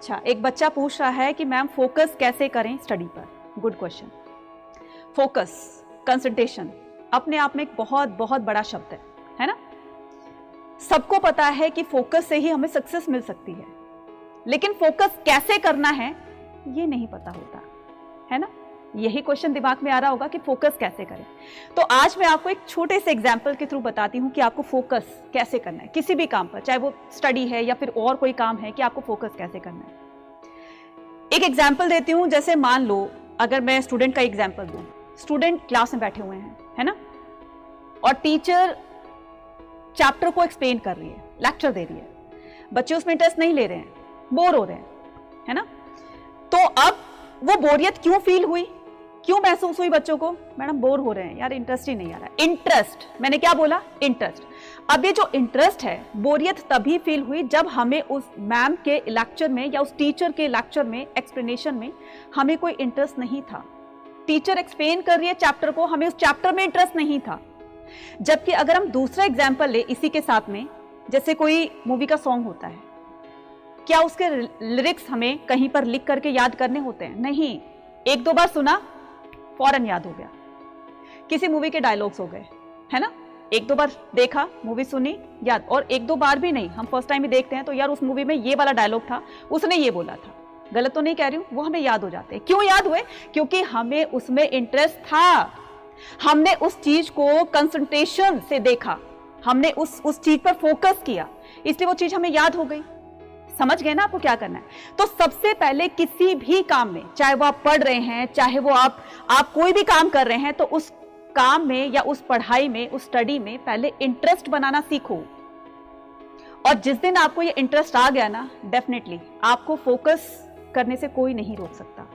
अच्छा, एक बच्चा पूछ रहा है कि मैम फोकस कैसे करें स्टडी पर। Good question. फोकस, कंसंट्रेशन अपने आप में एक बहुत बहुत बड़ा शब्द है ना। सबको पता है कि फोकस से ही हमें सक्सेस मिल सकती है, लेकिन फोकस कैसे करना है ये नहीं पता होता है ना। यही क्वेश्चन दिमाग में आ रहा होगा कि फोकस कैसे करें। तो आज मैं आपको एक छोटे से एग्जाम्पल के थ्रू बताती हूं कि आपको फोकस कैसे करना है किसी भी काम पर, चाहे वो स्टडी है या फिर और कोई काम है, कि आपको फोकस कैसे करना है। एक एग्जाम्पल देती हूं, जैसे मान लो अगर मैं स्टूडेंट का एग्जाम्पल दूं। स्टूडेंट क्लास में बैठे हुए हैं, है ना, और टीचर चैप्टर को एक्सप्लेन कर रही है, लेक्चर दे रही है। बच्चे उसमें इंटरेस्ट नहीं ले रहे हैं, बोर हो रहे हैं, है ना। तो अब वो बोरियत क्यों फील हुई, क्यों महसूस हुई बच्चों को? मैडम बोर हो रहे हैं यार, इंटरेस्ट ही नहीं आ रहा है। इंटरेस्ट, मैंने क्या बोला? इंटरेस्ट। अब ये जो इंटरेस्ट है, बोरियत तभी फील हुई जब हमें उस मैम के लेक्चर में या उस टीचर के लेक्चर में, एक्सप्लेनेशन में हमें कोई इंटरेस्ट नहीं था। टीचर एक्सप्लेन कर रही है चैप्टर को, हमें उस चैप्टर में इंटरेस्ट नहीं था। जबकि अगर हम दूसरा एग्जाम्पल ले इसी के साथ में, जैसे कोई मूवी का सॉन्ग होता है, क्या उसके लिरिक्स हमें कहीं पर लिख करके याद करने होते हैं? नहीं, एक दो बार सुना फौरन याद हो गया। किसी मूवी के डायलॉग्स हो गए, है ना, एक दो बार देखा, मूवी सुनी, याद। और एक दो बार भी नहीं, हम फर्स्ट टाइम ही देखते हैं तो यार उस मूवी में ये वाला डायलॉग था, उसने ये बोला था। गलत तो नहीं कह रही हूं, वो हमें याद हो जाते हैं। क्यों याद हुए? क्योंकि हमें उसमें इंटरेस्ट था, हमने उस चीज को कंसंट्रेशन से देखा, हमने उस चीज पर फोकस किया, इसलिए वो चीज हमें याद हो गई। समझ गए ना आपको क्या करना है? तो सबसे पहले किसी भी काम में, चाहे वो आप पढ़ रहे हैं, चाहे वो आप कोई भी काम कर रहे हैं, तो उस काम में या उस पढ़ाई में, उस स्टडी में पहले इंटरेस्ट बनाना सीखो। और जिस दिन आपको ये इंटरेस्ट आ गया ना, डेफिनेटली आपको फोकस करने से कोई नहीं रोक सकता।